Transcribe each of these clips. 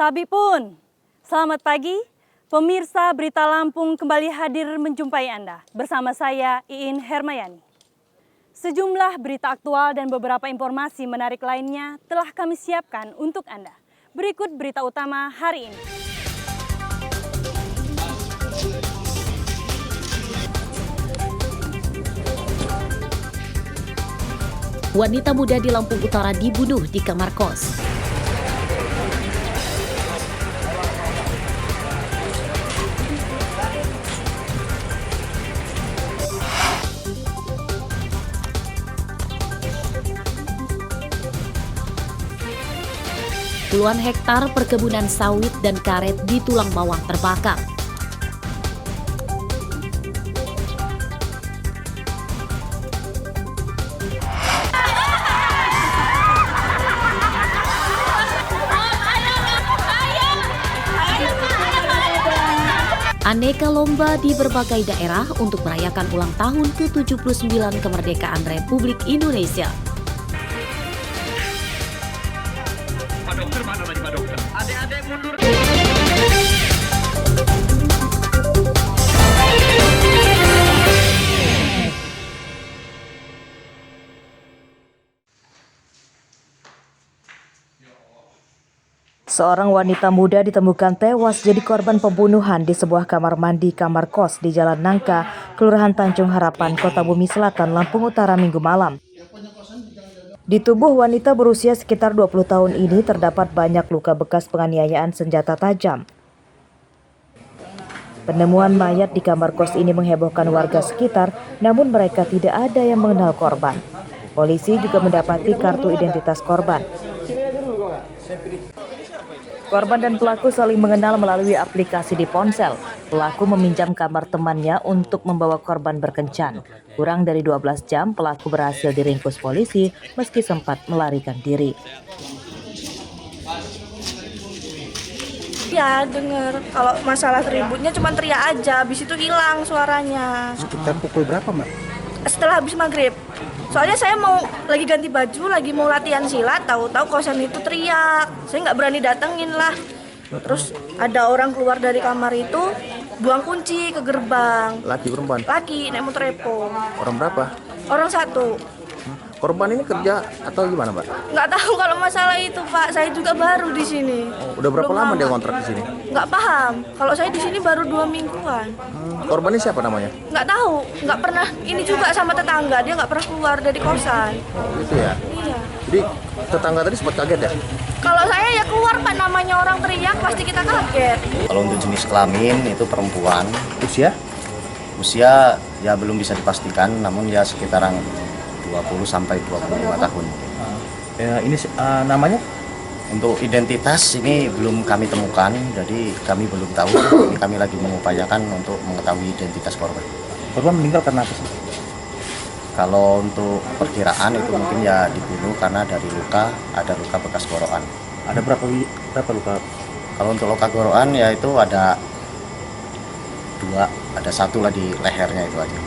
Sabi pun, selamat pagi, pemirsa Berita Lampung kembali hadir menjumpai Anda. Bersama saya, Iin Hermayani. Sejumlah berita aktual dan beberapa informasi menarik lainnya telah kami siapkan untuk Anda. Berikut berita utama hari ini. Wanita muda di Lampung Utara dibunuh di kamar kos. Puluhan hektar perkebunan sawit dan karet di Tulang Bawang terbakar. Aneka lomba di berbagai daerah untuk merayakan ulang tahun ke-79 kemerdekaan Republik Indonesia. Pak Dokter, mana tadi Pak Dokter? Adik-adik mundur. Seorang wanita muda ditemukan tewas jadi korban pembunuhan di sebuah kamar mandi kamar kos di Jalan Nangka, Kelurahan Tanjung Harapan, Kota Bumi Selatan, Lampung Utara Minggu malam. Di tubuh wanita berusia sekitar 20 tahun ini terdapat banyak luka bekas penganiayaan senjata tajam. Penemuan mayat di kamar kos ini menghebohkan warga sekitar, namun mereka tidak ada yang mengenal korban. Polisi juga mendapati kartu identitas korban. Korban dan pelaku saling mengenal melalui aplikasi di ponsel. Pelaku meminjam kamar temannya untuk membawa korban berkencan. Kurang dari 12 jam, pelaku berhasil diringkus polisi meski sempat melarikan diri. Ya, dengar kalau masalah ributnya cuma teriak aja, habis itu hilang suaranya. Sekitar pukul berapa, Mbak? Setelah habis maghrib. Soalnya saya mau lagi ganti baju, lagi mau latihan silat, tahu-tahu kosan itu teriak. Saya nggak berani datengin lah. Terus ada orang keluar dari kamar itu, buang kunci ke gerbang. Laki perempuan? Laki, naik motor Epo. Orang berapa? Orang satu. Korban ini kerja atau gimana, Mbak? Nggak tahu kalau masalah itu, Pak. Saya juga baru di sini. Udah berapa Belum lama dia lama. kontrak di sini? Nggak paham. Kalau saya di sini baru 2 mingguan. Korban ini siapa namanya? Nggak tahu, nggak pernah. Ini juga sama tetangga, dia nggak pernah keluar dari kosan. Oh, gitu ya. Iya. Jadi tetangga tadi sempat kaget ya? Kalau saya ya keluar, Pak, namanya orang teriak pasti kita kaget. Kalau untuk jenis kelamin itu perempuan, Usia? usia ya belum bisa dipastikan, namun ya sekitaran 20 sampai 25 tahun. Ya, ini namanya? Untuk identitas ini belum kami temukan, jadi kami belum tahu. Ini kami lagi mengupayakan untuk mengetahui identitas korban. Korban meninggal karena apa sih? Kalau untuk perkiraan itu mungkin ya dibunuh karena dari luka, ada luka bekas gorokan. Ada berapa luka? Kalau untuk luka gorokan ya itu ada 2, ada 1 lah di lehernya itu aja.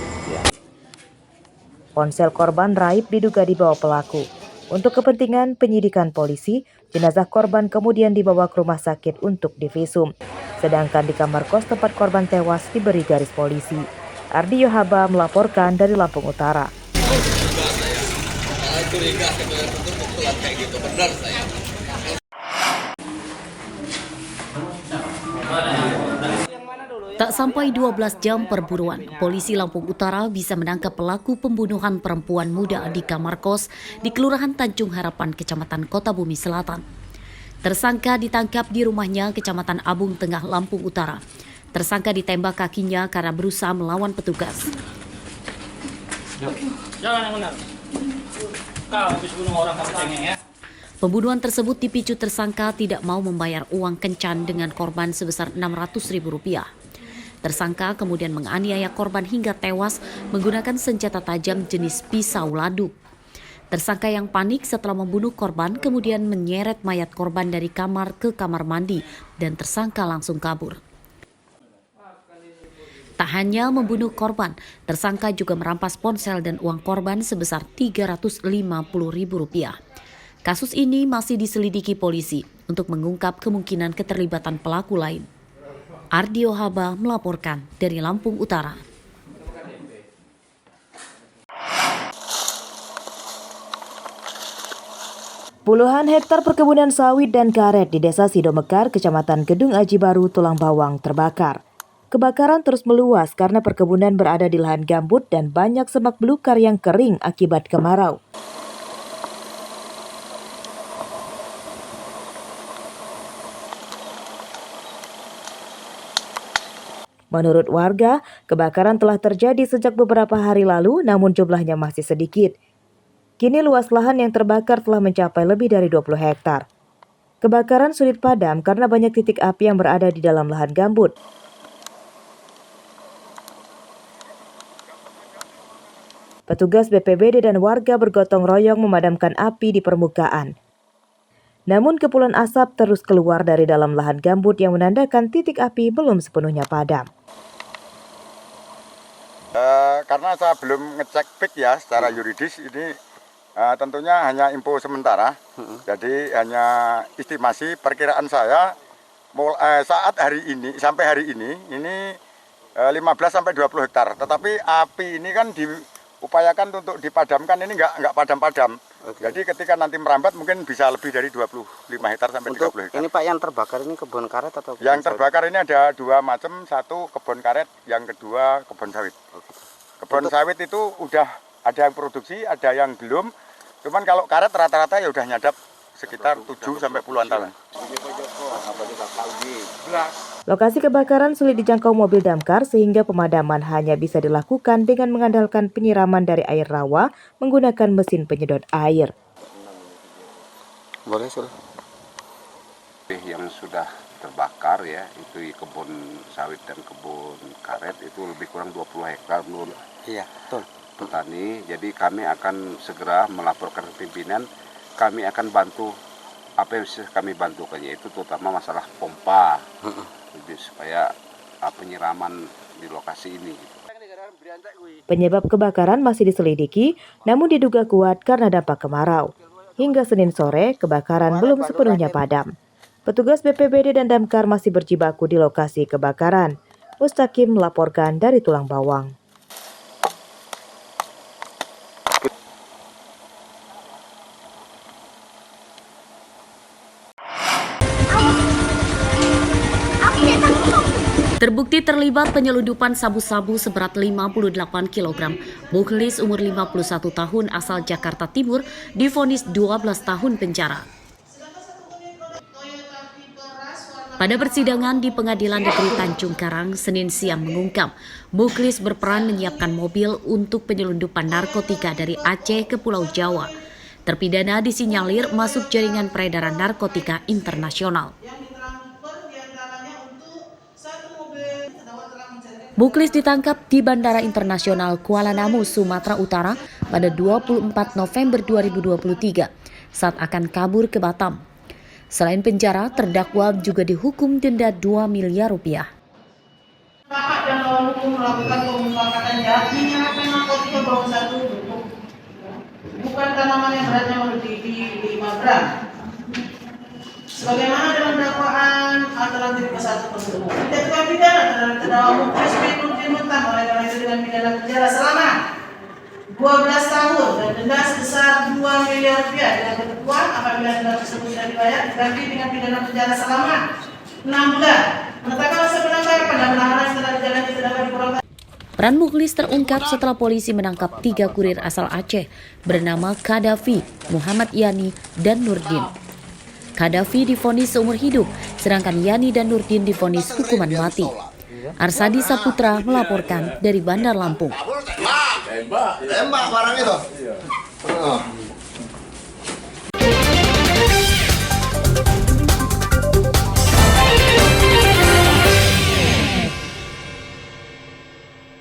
Ponsel korban raib diduga dibawa pelaku. Untuk kepentingan penyidikan polisi, jenazah korban kemudian dibawa ke rumah sakit untuk divisum. Sedangkan di kamar kos tempat korban tewas diberi garis polisi. Ardi Yohaba melaporkan dari Lampung Utara. Tak sampai 12 jam perburuan, polisi Lampung Utara bisa menangkap pelaku pembunuhan perempuan muda di kamar kos di Kelurahan Tanjung Harapan, Kecamatan Kota Bumi Selatan. Tersangka ditangkap di rumahnya Kecamatan Abung Tengah, Lampung Utara. Tersangka ditembak kakinya karena berusaha melawan petugas. Jalan yang benar. Kau habis bunuh orang kamu cengeng ya. Pembunuhan tersebut dipicu tersangka tidak mau membayar uang kencan dengan korban sebesar Rp600.000. Tersangka kemudian menganiaya korban hingga tewas menggunakan senjata tajam jenis pisau laduk. Tersangka yang panik setelah membunuh korban kemudian menyeret mayat korban dari kamar ke kamar mandi dan tersangka langsung kabur. Tak hanya membunuh korban, tersangka juga merampas ponsel dan uang korban sebesar Rp350.000. Kasus ini masih diselidiki polisi. untuk mengungkap kemungkinan keterlibatan pelaku lain. Ardio Haba melaporkan dari Lampung Utara. Puluhan hektar perkebunan sawit dan karet di Desa Sidomekar, Kecamatan Gedung Aji Baru, Tulang Bawang terbakar. Kebakaran terus meluas karena perkebunan berada di lahan gambut dan banyak semak belukar yang kering akibat kemarau. Menurut warga, kebakaran telah terjadi sejak beberapa hari lalu, namun jumlahnya masih sedikit. Kini luas lahan yang terbakar telah mencapai lebih dari 20 hektar. Kebakaran sulit padam karena banyak titik api yang berada di dalam lahan gambut. Petugas BPBD dan warga bergotong royong memadamkan api di permukaan. Namun kepulan asap terus keluar dari dalam lahan gambut yang menandakan titik api belum sepenuhnya padam. Karena saya belum ngecek PIK ya secara yuridis, ini tentunya hanya info sementara. Jadi hanya estimasi perkiraan saya saat hari ini sampai hari ini 15-20 hektar. Tetapi api ini kan diupayakan untuk dipadamkan, ini nggak padam-padam. Jadi ketika nanti merambat mungkin bisa lebih dari 25 hektar sampai 30 hektar. Ini Pak yang terbakar ini kebun karet atau? Yang terbakar ini ada dua macam, satu kebun karet, yang kedua kebun sawit. Kebun sawit itu udah ada yang produksi, ada yang belum. Cuman kalau karet rata-rata ya udah nyadap sekitar 7 sampai puluhan tahun. Lokasi kebakaran sulit dijangkau mobil damkar sehingga pemadaman hanya bisa dilakukan dengan mengandalkan penyiraman dari air rawa menggunakan mesin penyedot air. Boleh, sudah. Yang sudah terbakar ya, itu kebun sawit dan kebun karet itu lebih kurang 20 hektar menurut petani. Jadi kami akan segera melaporkan ke pimpinan, kami akan bantu apa yang bisa kami bantukan, yaitu terutama masalah pompa, jadi supaya penyiraman di lokasi ini. Penyebab kebakaran masih diselidiki, namun diduga kuat karena dampak kemarau. Hingga Senin sore, kebakaran belum sepenuhnya padam. Petugas BPBD dan damkar masih berjibaku di lokasi kebakaran. Mustaqim melaporkan dari Tulang Bawang. Terbukti terlibat penyelundupan sabu-sabu seberat 58 kg. Mukhlis umur 51 tahun asal Jakarta Timur divonis 12 tahun penjara. Pada persidangan di Pengadilan Negeri Tanjung Karang, Senin siang mengungkap, Mukhlis berperan menyiapkan mobil untuk penyelundupan narkotika dari Aceh ke Pulau Jawa. Terpidana disinyalir masuk jaringan peredaran narkotika internasional. Mukhlis ditangkap di Bandara Internasional Kuala Namu, Sumatera Utara pada 24 November 2023 saat akan kabur ke Batam. Selain penjara, terdakwa juga dihukum denda 2 miliar rupiah. Bapak dan lawan hukum melakukan pemufakatan jahat menyerahkan narkotika bawah satu bentuk, bukan tanaman yang beratnya melebihi 5 gram. Sebagaimana dalam dakwaan alternatif ke-1 tersebut, tidak pidana terhadap terdakwa Mukhlis bin Nurdin Muntah oleh karena itu dengan pidana penjara selama 12 tahun dan denda sebesar 2 miliar rupiah dengan ketentuan apabila denda tersebut tidak dibayar diganti dengan pidana penjara selama 6 bulan. Menetapkan masa penangkapan pada penahanan setelah dijalani terdakwa dikurangkan. Peran Mukhlis terungkap setelah polisi menangkap 3 kurir asal Aceh bernama Kadafi, Muhammad Yani, dan Nurdin. Kadafi divonis seumur hidup, sedangkan Yani dan Nurdin divonis hukuman mati. Arsadi Saputra melaporkan dari Bandar Lampung. Tembak barang itu.